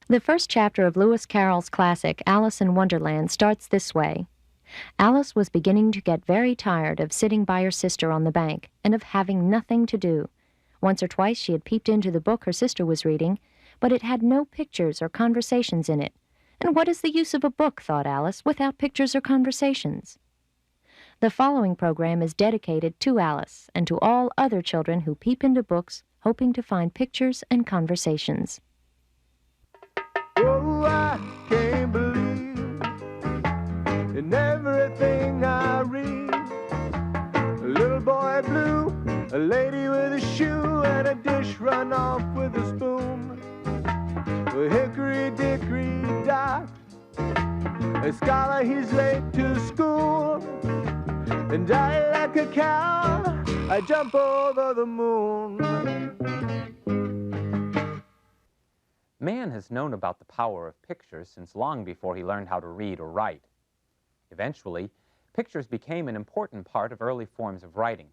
The first chapter of Lewis Carroll's classic Alice in Wonderland starts this way. Alice was beginning to get very tired of sitting by her sister on the bank and of having nothing to do. Once or twice she had peeped into the book her sister was reading, but it had no pictures or conversations in it. And what is the use of a book, thought Alice, without pictures or conversations? The following program is dedicated to Alice and to all other children who peep into books hoping to find pictures and conversations. Oh, I can't believe in everything I read. A little boy blue, a lady with a shoe, and a dish run off with a spoon. A hickory dickory dock, a scholar, he's late to school. And I, like a cow, I jump over the moon. Man has known about the power of pictures since long before he learned how to read or write. Eventually, pictures became an important part of early forms of writing.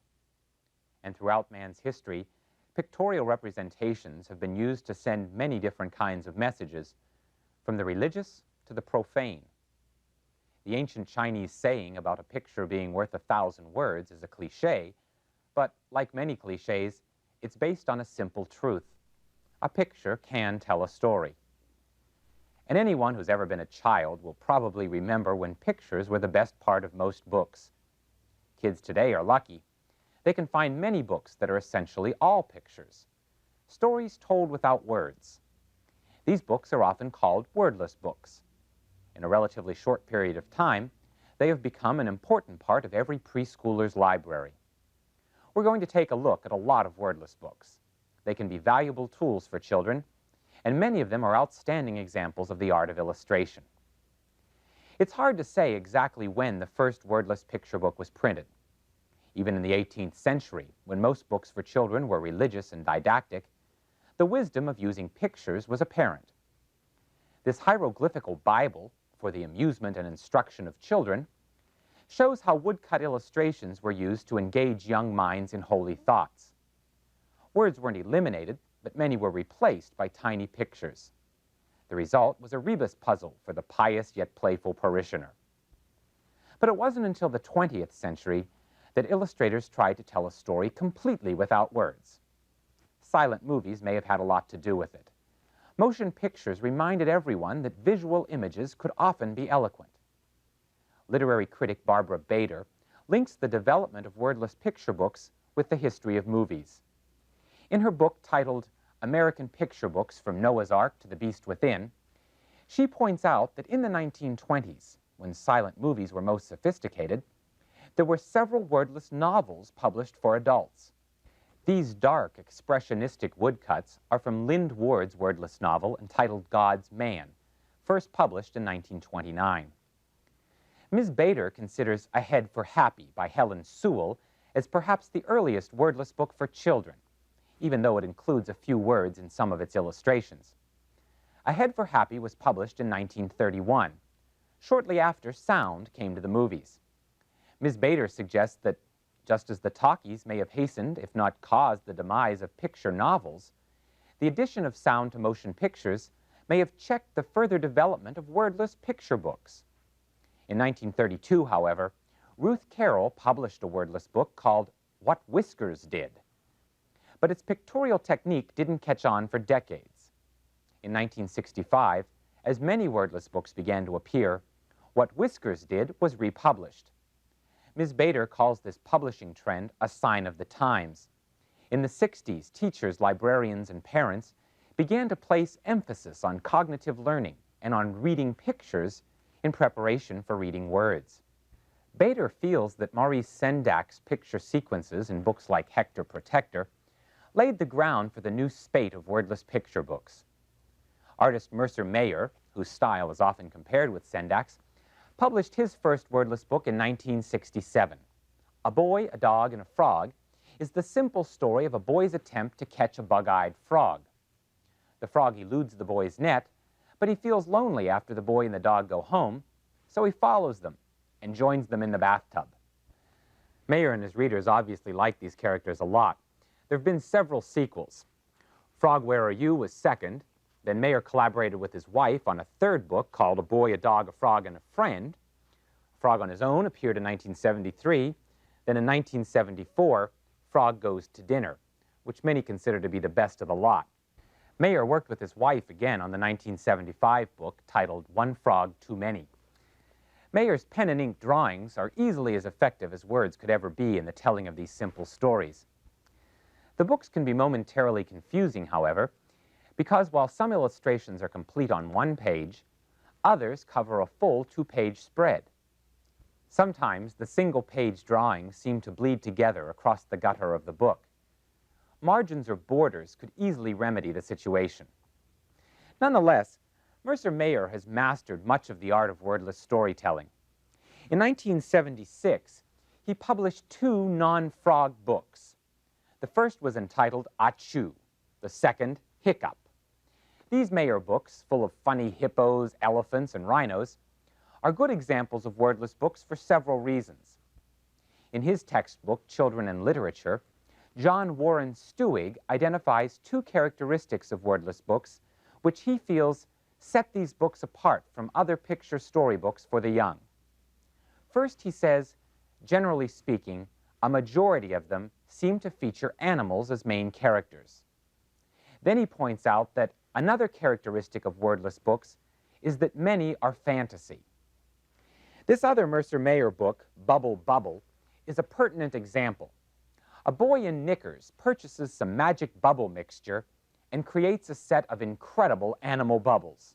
And throughout man's history, pictorial representations have been used to send many different kinds of messages, from the religious to the profane. The ancient Chinese saying about a picture being worth 1,000 words is a cliché, but like many clichés, it's based on a simple truth. A picture can tell a story. And anyone who's ever been a child will probably remember when pictures were the best part of most books. Kids today are lucky. They can find many books that are essentially all pictures. Stories told without words. These books are often called wordless books. In a relatively short period of time, they have become an important part of every preschooler's library. We're going to take a look at a lot of wordless books. They can be valuable tools for children, and many of them are outstanding examples of the art of illustration. It's hard to say exactly when the first wordless picture book was printed. Even in the 18th century, when most books for children were religious and didactic, the wisdom of using pictures was apparent. This hieroglyphical Bible, for the amusement and instruction of children, shows how woodcut illustrations were used to engage young minds in holy thoughts. Words weren't eliminated, but many were replaced by tiny pictures. The result was a rebus puzzle for the pious yet playful parishioner. But it wasn't until the 20th century that illustrators tried to tell a story completely without words. Silent movies may have had a lot to do with it. Motion pictures reminded everyone that visual images could often be eloquent. Literary critic Barbara Bader links the development of wordless picture books with the history of movies. In her book titled American Picture Books from Noah's Ark to the Beast Within, she points out that in the 1920s, when silent movies were most sophisticated, there were several wordless novels published for adults. These dark, expressionistic woodcuts are from Lynd Ward's wordless novel entitled God's Man, first published in 1929. Ms. Bader considers A Head for Happy by Helen Sewell as perhaps the earliest wordless book for children, even though it includes a few words in some of its illustrations. A Head for Happy was published in 1931, shortly after sound came to the movies. Ms. Bader suggests that just as the talkies may have hastened, if not caused, the demise of picture novels, the addition of sound to motion pictures may have checked the further development of wordless picture books. In 1932, however, Ruth Carroll published a wordless book called What Whiskers Did. But its pictorial technique didn't catch on for decades. In 1965, as many wordless books began to appear, What Whiskers Did was republished. Ms. Bader calls this publishing trend a sign of the times. In the 60s, teachers, librarians, and parents began to place emphasis on cognitive learning and on reading pictures in preparation for reading words. Bader feels that Maurice Sendak's picture sequences in books like Hector Protector laid the ground for the new spate of wordless picture books. Artist Mercer Mayer, whose style is often compared with Sendak's, published his first wordless book in 1967. A Boy, a Dog, and a Frog is the simple story of a boy's attempt to catch a bug-eyed frog. The frog eludes the boy's net, but he feels lonely after the boy and the dog go home, so he follows them and joins them in the bathtub. Mayer and his readers obviously like these characters a lot. There have been several sequels. Frog, Where Are You was second, Then Mayer collaborated with his wife on a third book called A Boy, a Dog, a Frog, and a Friend. Frog on His Own appeared in 1973. Then in 1974, Frog Goes to Dinner, which many consider to be the best of the lot. Mayer worked with his wife again on the 1975 book titled One Frog Too Many. Mayer's pen and ink drawings are easily as effective as words could ever be in the telling of these simple stories. The books can be momentarily confusing, however, because while some illustrations are complete on one page, others cover a full two-page spread. Sometimes the single-page drawings seem to bleed together across the gutter of the book. Margins or borders could easily remedy the situation. Nonetheless, Mercer Mayer has mastered much of the art of wordless storytelling. In 1976, he published two non-frog books. The first was entitled Achoo, the second, Hiccup. These Mayer books, full of funny hippos, elephants, and rhinos, are good examples of wordless books for several reasons. In his textbook, Children and Literature, John Warren Stewig identifies two characteristics of wordless books which he feels set these books apart from other picture storybooks for the young. First, he says, generally speaking, a majority of them seem to feature animals as main characters. Then he points out that another characteristic of wordless books is that many are fantasy. This other Mercer Mayer book, Bubble Bubble, is a pertinent example. A boy in knickers purchases some magic bubble mixture and creates a set of incredible animal bubbles.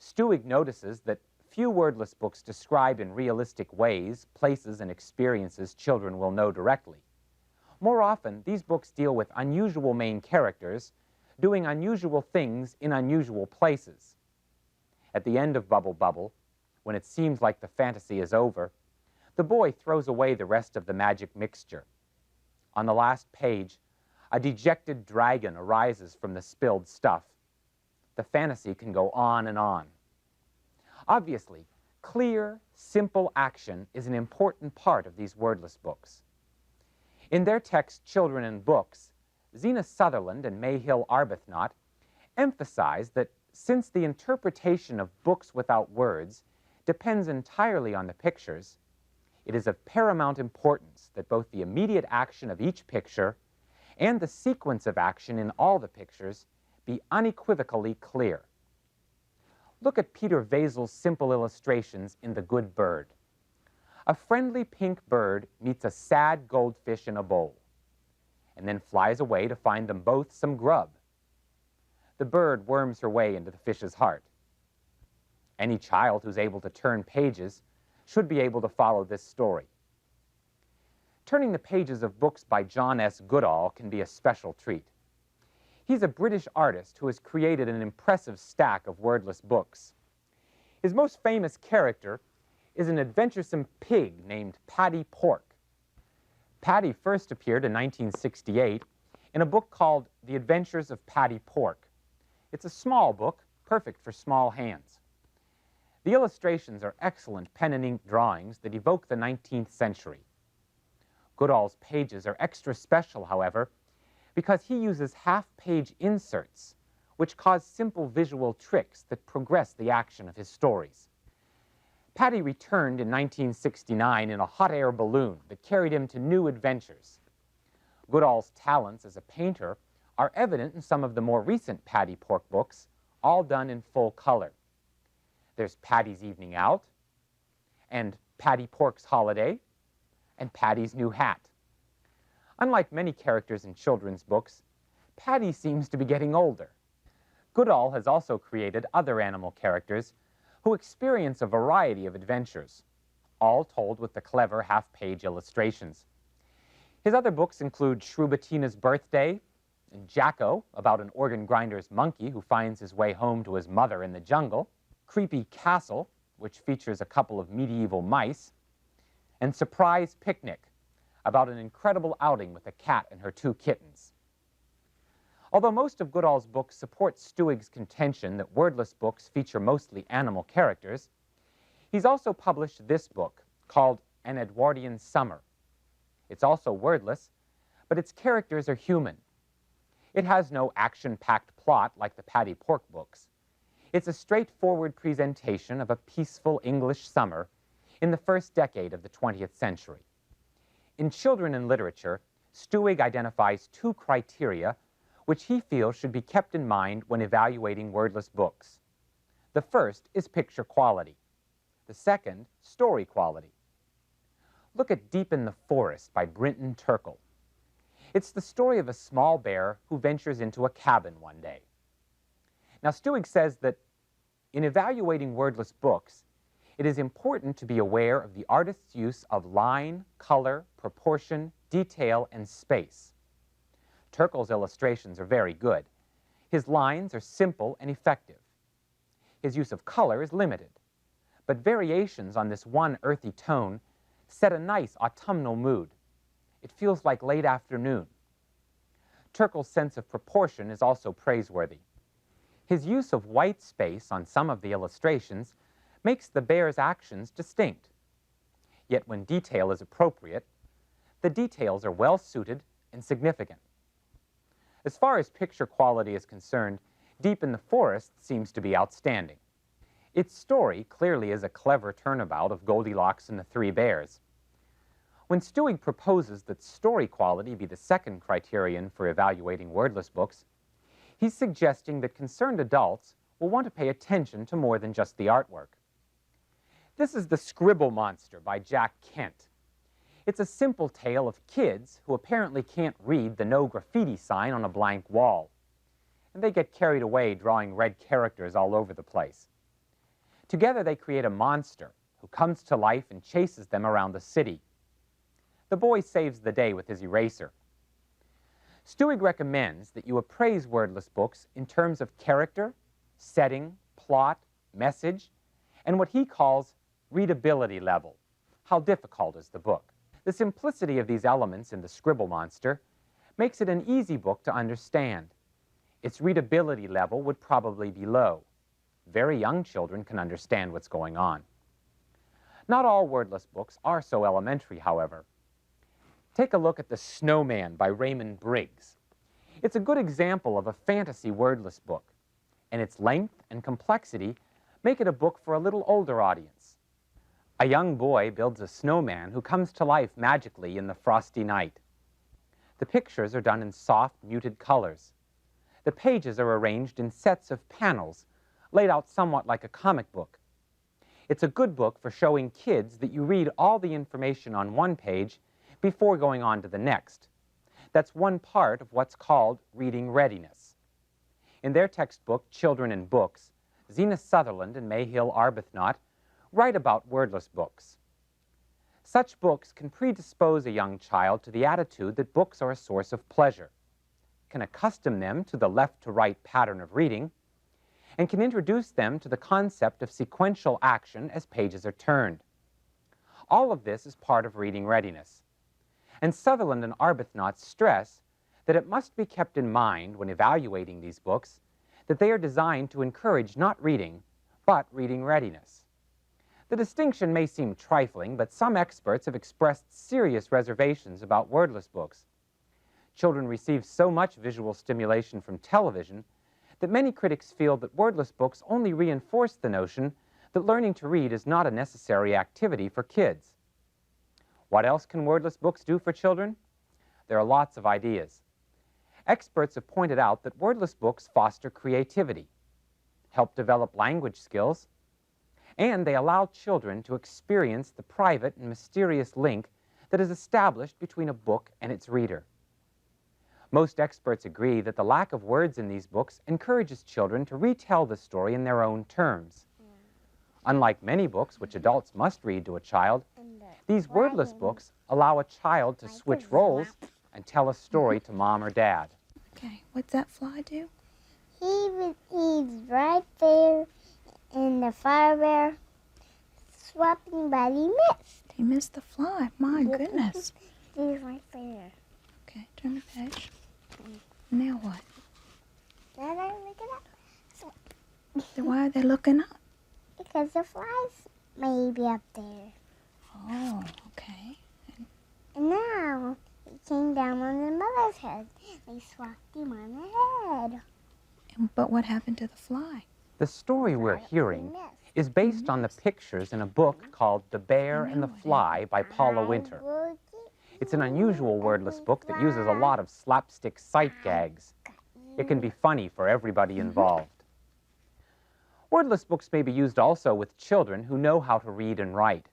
Stewig notices that few wordless books describe in realistic ways places and experiences children will know directly. More often, these books deal with unusual main characters doing unusual things in unusual places. At the end of Bubble Bubble, when it seems like the fantasy is over, the boy throws away the rest of the magic mixture. On the last page, a dejected dragon arises from the spilled stuff. The fantasy can go on and on. Obviously, clear, simple action is an important part of these wordless books. In their text, Children and Books, Zena Sutherland and Mayhill Arbuthnot emphasize that since the interpretation of books without words depends entirely on the pictures, it is of paramount importance that both the immediate action of each picture and the sequence of action in all the pictures be unequivocally clear. Look at Peter Vazel's simple illustrations in The Good Bird. A friendly pink bird meets a sad goldfish in a bowl, and then flies away to find them both some grub. The bird worms her way into the fish's heart. Any child who's able to turn pages should be able to follow this story. Turning the pages of books by John S. Goodall can be a special treat. He's a British artist who has created an impressive stack of wordless books. His most famous character is an adventuresome pig named Paddy Pork. Paddy first appeared in 1968 in a book called The Adventures of Paddy Pork. It's a small book, perfect for small hands. The illustrations are excellent pen and ink drawings that evoke the 19th century. Goodall's pages are extra special, however, because he uses half-page inserts, which cause simple visual tricks that progress the action of his stories. Paddy returned in 1969 in a hot air balloon that carried him to new adventures. Goodall's talents as a painter are evident in some of the more recent Paddy Pork books, all done in full color. There's Paddy's Evening Out, and Paddy Pork's Holiday, and Paddy's New Hat. Unlike many characters in children's books, Paddy seems to be getting older. Goodall has also created other animal characters who experience a variety of adventures, all told with the clever half-page illustrations. His other books include Shrubatina's Birthday, and Jacko, about an organ grinder's monkey who finds his way home to his mother in the jungle, Creepy Castle, which features a couple of medieval mice, and Surprise Picnic, about an incredible outing with a cat and her two kittens. Although most of Goodall's books support Stewig's contention that wordless books feature mostly animal characters, he's also published this book called An Edwardian Summer. It's also wordless, but its characters are human. It has no action-packed plot like the Patty Pork books. It's a straightforward presentation of a peaceful English summer in the first decade of the 20th century. In children and literature, Stuig identifies two criteria which he feels should be kept in mind when evaluating wordless books. The first is picture quality. The second, story quality. Look at Deep in the Forest by Brinton Turkle. It's the story of a small bear who ventures into a cabin one day. Now, Stuig says that in evaluating wordless books, it is important to be aware of the artist's use of line, color, proportion, detail, and space. Turkle's illustrations are very good. His lines are simple and effective. His use of color is limited, but variations on this one earthy tone set a nice autumnal mood. It feels like late afternoon. Turkle's sense of proportion is also praiseworthy. His use of white space on some of the illustrations makes the bear's actions distinct. Yet when detail is appropriate, the details are well suited and significant. As far as picture quality is concerned, Deep in the Forest seems to be outstanding. Its story clearly is a clever turnabout of Goldilocks and the Three Bears. When Stuig proposes that story quality be the second criterion for evaluating wordless books, he's suggesting that concerned adults will want to pay attention to more than just the artwork. This is The Scribble Monster by Jack Kent. It's a simple tale of kids who apparently can't read the no graffiti sign on a blank wall, and they get carried away drawing red characters all over the place. Together they create a monster who comes to life and chases them around the city. The boy saves the day with his eraser. Stuig recommends that you appraise wordless books in terms of character, setting, plot, message, and what he calls readability level. How difficult is the book? The simplicity of these elements in The Scribble Monster makes it an easy book to understand. Its readability level would probably be low. Very young children can understand what's going on. Not all wordless books are so elementary, however. Take a look at The Snowman by Raymond Briggs. It's a good example of a fantasy wordless book, and its length and complexity make it a book for a little older audience. A young boy builds a snowman who comes to life magically in the frosty night. The pictures are done in soft, muted colors. The pages are arranged in sets of panels, laid out somewhat like a comic book. It's a good book for showing kids that you read all the information on one page before going on to the next. That's one part of what's called reading readiness. In their textbook, Children and Books, Zena Sutherland and Mayhill Arbuthnot write about wordless books. Such books can predispose a young child to the attitude that books are a source of pleasure, can accustom them to the left-to-right pattern of reading, and can introduce them to the concept of sequential action as pages are turned. All of this is part of reading readiness. And Sutherland and Arbuthnot stress that it must be kept in mind when evaluating these books that they are designed to encourage not reading, but reading readiness. The distinction may seem trifling, but some experts have expressed serious reservations about wordless books. Children receive so much visual stimulation from television that many critics feel that wordless books only reinforce the notion that learning to read is not a necessary activity for kids. What else can wordless books do for children? There are lots of ideas. Experts have pointed out that wordless books foster creativity, help develop language skills, and they allow children to experience the private and mysterious link that is established between a book and its reader. Most experts agree that the lack of words in these books encourages children to retell the story in their own terms. Unlike many books which adults must read to a child, these wordless books allow a child to switch roles and tell a story to mom or dad. Okay, what's that fly do? He's right there in the fire bear swapping, but he missed. He missed the fly. My goodness. He's right there. Okay, turn the page. Now what? Now they're looking up. So why are they looking up? Because the flies may be up there. Oh, okay. And now he came down on the mother's head. They swapped him on the head. But what happened to the fly? The story we're hearing is based on the pictures in a book called The Bear and the Fly by Paula Winter. It's an unusual wordless book that uses a lot of slapstick sight gags. It can be funny for everybody involved. Wordless books may be used also with children who know how to read and write.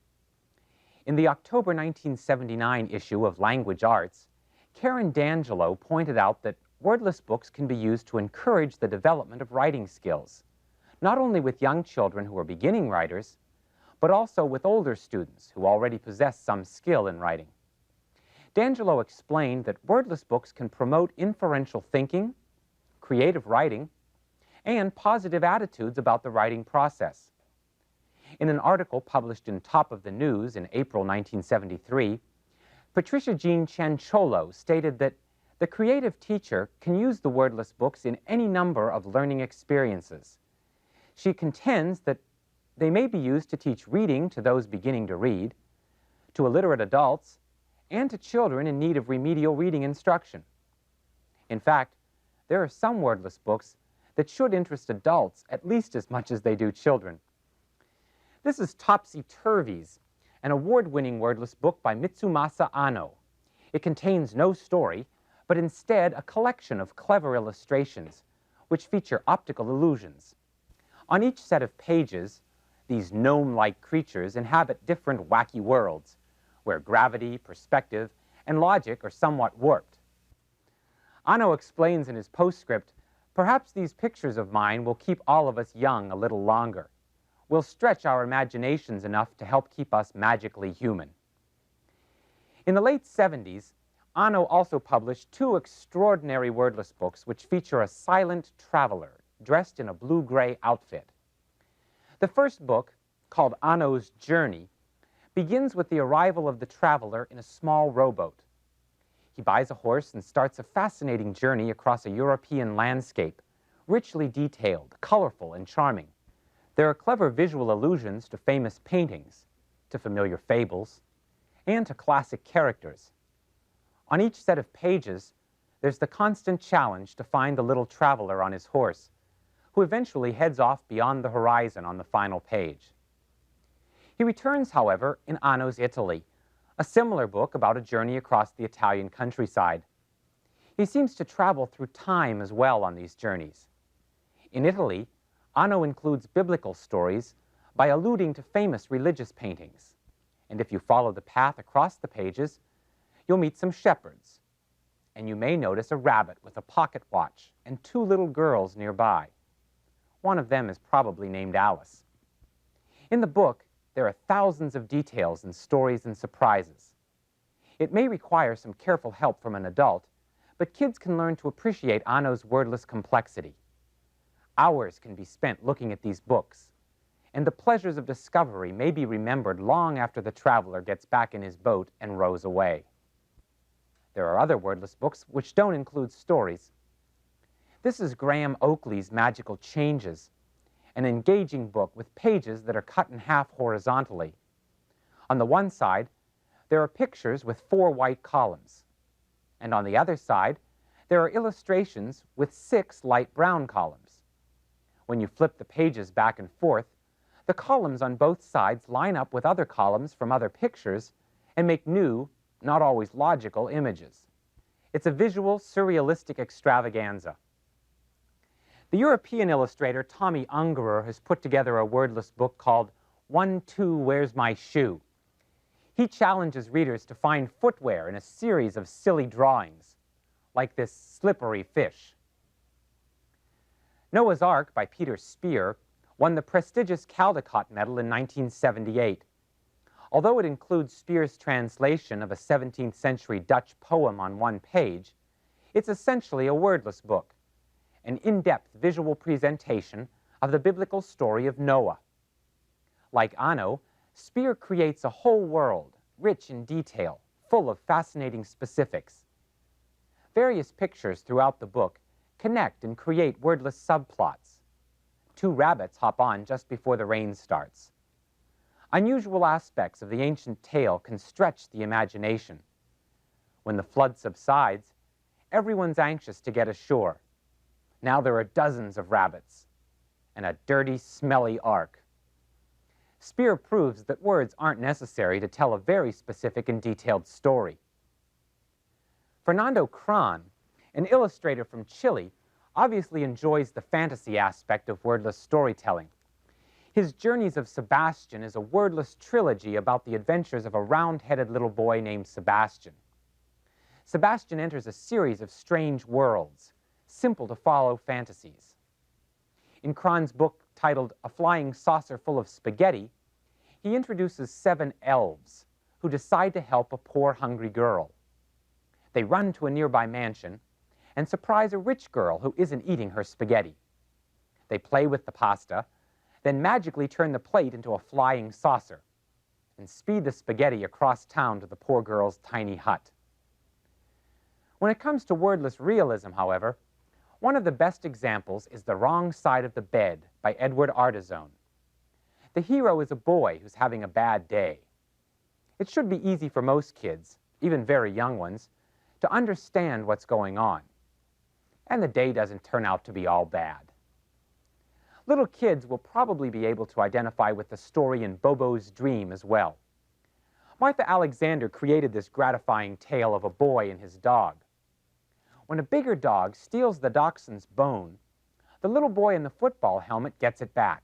In the October 1979 issue of Language Arts, Karen D'Angelo pointed out that wordless books can be used to encourage the development of writing skills, not only with young children who are beginning writers, but also with older students who already possess some skill in writing. D'Angelo explained that wordless books can promote inferential thinking, creative writing, and positive attitudes about the writing process. In an article published in Top of the News in April 1973, Patricia Jean Cianciolo stated that the creative teacher can use the wordless books in any number of learning experiences. She contends that they may be used to teach reading to those beginning to read, to illiterate adults, and to children in need of remedial reading instruction. In fact, there are some wordless books that should interest adults at least as much as they do children. This is Topsy-Turvies, an award-winning wordless book by Mitsumasa Anno. It contains no story, but instead a collection of clever illustrations, which feature optical illusions. On each set of pages, these gnome-like creatures inhabit different wacky worlds, where gravity, perspective, and logic are somewhat warped. Anno explains in his postscript, "Perhaps these pictures of mine will keep all of us young a little longer. Will stretch our imaginations enough to help keep us magically human." In the late 70s, Anno also published two extraordinary wordless books which feature a silent traveler dressed in a blue-gray outfit. The first book, called Anno's Journey, begins with the arrival of the traveler in a small rowboat. He buys a horse and starts a fascinating journey across a European landscape, richly detailed, colorful, and charming. There are clever visual allusions to famous paintings, to familiar fables, and to classic characters. On each set of pages, there's the constant challenge to find the little traveler on his horse, who eventually heads off beyond the horizon on the final page. He returns, however, in Anno's Italy, a similar book about a journey across the Italian countryside. He seems to travel through time as well on these journeys. In Italy, Anno includes biblical stories by alluding to famous religious paintings. And if you follow the path across the pages, you'll meet some shepherds. And you may notice a rabbit with a pocket watch and two little girls nearby. One of them is probably named Alice. In the book, there are thousands of details and stories and surprises. It may require some careful help from an adult, but kids can learn to appreciate Anno's wordless complexity. Hours can be spent looking at these books, and the pleasures of discovery may be remembered long after the traveler gets back in his boat and rows away. There are other wordless books which don't include stories. This is Graham Oakley's Magical Changes, an engaging book with pages that are cut in half horizontally. On the one side, there are pictures with 4 white columns, and on the other side, there are illustrations with 6 light brown columns. When you flip the pages back and forth, the columns on both sides line up with other columns from other pictures and make new, not always logical, images. It's a visual, surrealistic extravaganza. The European illustrator Tommy Ungerer has put together a wordless book called 1-2 Where's My Shoe? He challenges readers to find footwear in a series of silly drawings, like this slippery fish. Noah's Ark by Peter Speer won the prestigious Caldecott Medal in 1978. Although it includes Speer's translation of a 17th century Dutch poem on one page, it's essentially a wordless book, an in-depth visual presentation of the biblical story of Noah. Like Anno, Speer creates a whole world, rich in detail, full of fascinating specifics. Various pictures throughout the book connect and create wordless subplots. 2 rabbits hop on just before the rain starts. Unusual aspects of the ancient tale can stretch the imagination. When the flood subsides, everyone's anxious to get ashore. Now there are dozens of rabbits and a dirty, smelly ark. Speer proves that words aren't necessary to tell a very specific and detailed story. Fernando Cron, an illustrator from Chile, obviously enjoys the fantasy aspect of wordless storytelling. His Journeys of Sebastian is a wordless trilogy about the adventures of a round-headed little boy named Sebastian. Sebastian enters a series of strange worlds, simple-to-follow fantasies. In Cron's book titled A Flying Saucer Full of Spaghetti, he introduces 7 elves who decide to help a poor, hungry girl. They run to a nearby mansion and surprise a rich girl who isn't eating her spaghetti. They play with the pasta, then magically turn the plate into a flying saucer and speed the spaghetti across town to the poor girl's tiny hut. When it comes to wordless realism, however, one of the best examples is The Wrong Side of the Bed by Edward Artizone. The hero is a boy who's having a bad day. It should be easy for most kids, even very young ones, to understand what's going on. And the day doesn't turn out to be all bad. Little kids will probably be able to identify with the story in Bobo's Dream as well. Martha Alexander created this gratifying tale of a boy and his dog. When a bigger dog steals the dachshund's bone, the little boy in the football helmet gets it back.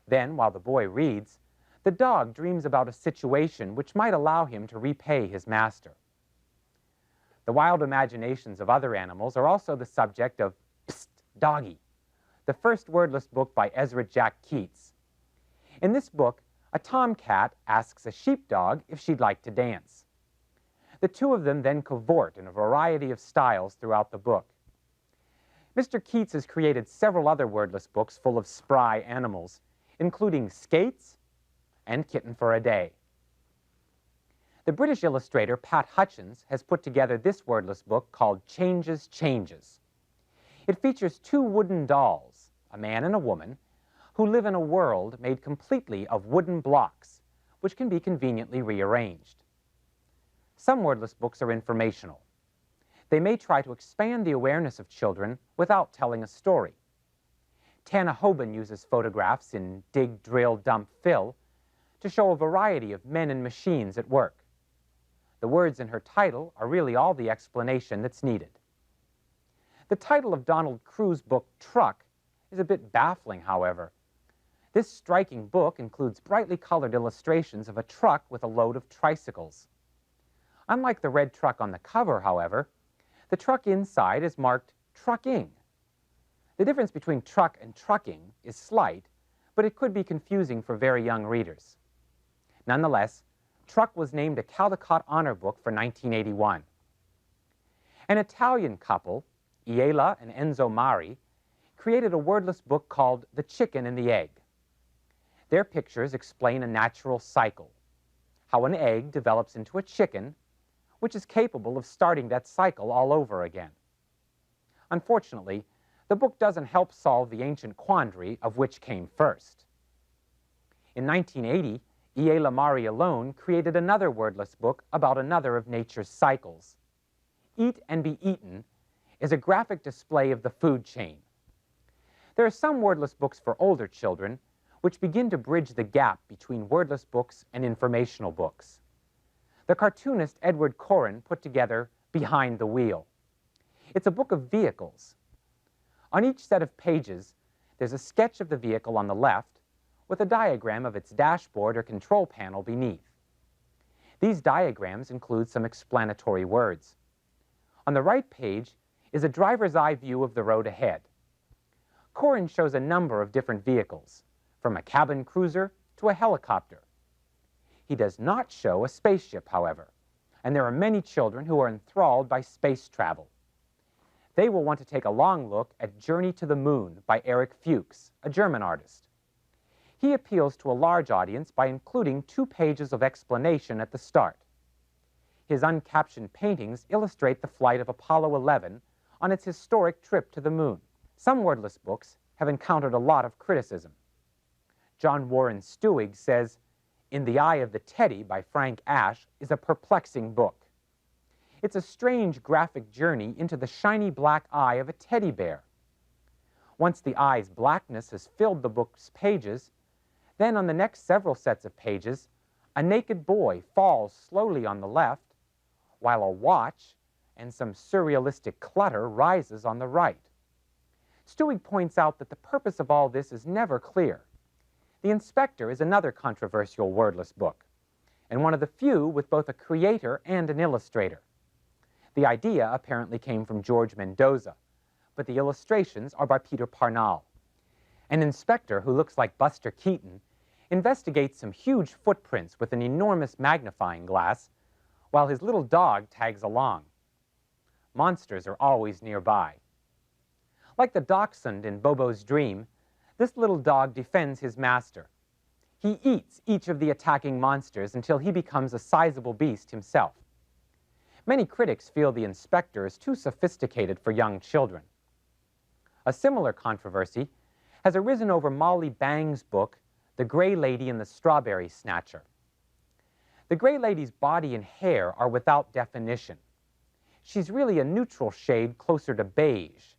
Then, while the boy reads, the dog dreams about a situation which might allow him to repay his master. The wild imaginations of other animals are also the subject of Psst, Doggy, the first wordless book by Ezra Jack Keats. In this book, a tomcat asks a sheepdog if she'd like to dance. The two of them then cavort in a variety of styles throughout the book. Mr. Keats has created several other wordless books full of spry animals, including Skates and Kitten for a Day. The British illustrator Pat Hutchins has put together this wordless book called Changes, Changes. It features 2 wooden dolls, a man and a woman, who live in a world made completely of wooden blocks, which can be conveniently rearranged. Some wordless books are informational. They may try to expand the awareness of children without telling a story. Tana Hoban uses photographs in Dig, Drill, Dump, Fill to show a variety of men and machines at work. The words in her title are really all the explanation that's needed. The title of Donald Crewe's book, Truck, is a bit baffling, however. This striking book includes brightly colored illustrations of a truck with a load of tricycles. Unlike the red truck on the cover, however, the truck inside is marked Trucking. The difference between truck and trucking is slight, but it could be confusing for very young readers. Nonetheless, Truck was named a Caldecott Honor Book for 1981. An Italian couple, Iela and Enzo Mari, created a wordless book called The Chicken and the Egg. Their pictures explain a natural cycle, how an egg develops into a chicken, which is capable of starting that cycle all over again. Unfortunately, the book doesn't help solve the ancient quandary of which came first. In 1980, Iela Mari alone created another wordless book about another of nature's cycles. Eat and Be Eaten is a graphic display of the food chain. There are some wordless books for older children which begin to bridge the gap between wordless books and informational books. The cartoonist Edward Corrin put together Behind the Wheel. It's a book of vehicles. On each set of pages, there's a sketch of the vehicle on the left with a diagram of its dashboard or control panel beneath. These diagrams include some explanatory words. On the right page is a driver's eye view of the road ahead. Corrin shows a number of different vehicles, from a cabin cruiser to a helicopter. He does not show a spaceship, however, and there are many children who are enthralled by space travel. They will want to take a long look at Journey to the Moon by Erich Fuchs, a German artist. He appeals to a large audience by including 2 pages of explanation at the start. His uncaptioned paintings illustrate the flight of Apollo 11 on its historic trip to the moon. Some wordless books have encountered a lot of criticism. John Warren Stewig says, In the Eye of the Teddy by Frank Ash is a perplexing book. It's a strange graphic journey into the shiny black eye of a teddy bear, Once the eye's blackness has filled the book's pages, then on the next several sets of pages, a naked boy falls slowly on the left, while a watch and some surrealistic clutter rises on the right. Stuig points out that the purpose of all this is never clear. The Inspector is another controversial wordless book, and one of the few with both a creator and an illustrator. The idea apparently came from George Mendoza, but the illustrations are by Peter Parnell. An inspector who looks like Buster Keaton investigates some huge footprints with an enormous magnifying glass, while his little dog tags along. Monsters are always nearby. Like the dachshund in Bobo's Dream, this little dog defends his master. He eats each of the attacking monsters until he becomes a sizable beast himself. Many critics feel the Inspector is too sophisticated for young children. A similar controversy has arisen over Molly Bang's book, The Gray Lady and the Strawberry Snatcher. The Gray Lady's body and hair are without definition. She's really a neutral shade closer to beige,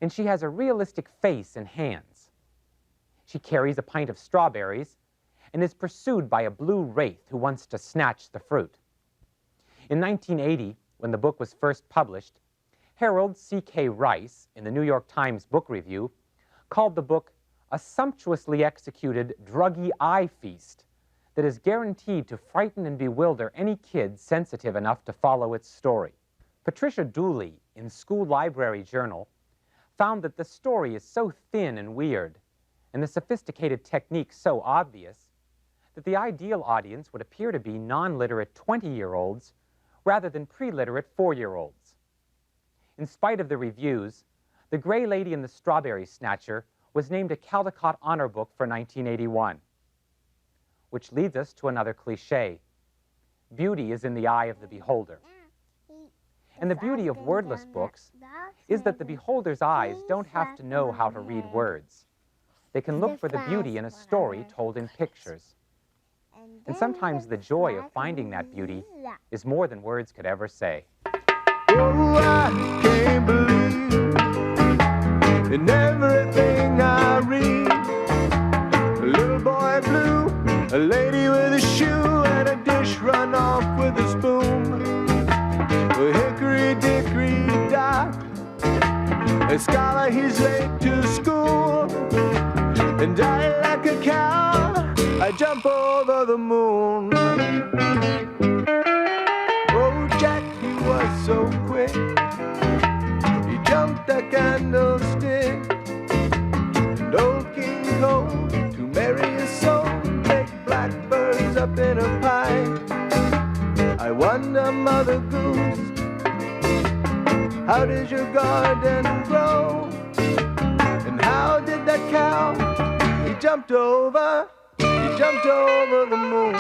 and she has a realistic face and hands. She carries a pint of strawberries and is pursued by a blue wraith who wants to snatch the fruit. In 1980, when the book was first published, Harold C.K. Rice, in the New York Times Book Review, called the book a sumptuously executed druggy eye feast that is guaranteed to frighten and bewilder any kid sensitive enough to follow its story. Patricia Dooley, in School Library Journal, found that the story is so thin and weird, and the sophisticated technique so obvious, that the ideal audience would appear to be non-literate 20-year-olds rather than pre-literate 4-year-olds. In spite of the reviews, The Gray Lady and the Strawberry Snatcher was named a Caldecott Honor Book for 1981. Which leads us to another cliché. Beauty is in the eye of the beholder. And the beauty of wordless books is that the beholder's eyes don't have to know how to read words. They can look for the beauty in a story told in pictures. And sometimes the joy of finding that beauty is more than words could ever say. Oh, I can't believe in everything I read. A little boy blue, a lady with a shoe, and a dish run off with a spoon. A hickory dickory dock, a scholar, he's late to school. And I, like a cow, I jump over the moon. Oh, Jack, he was so quick, he jumped the candlestick. And old King Cole, to marry his soul, baked blackbirds up in a pie. I wonder, Mother Goose, how did your garden grow? And how did that cow, he jumped over the moon.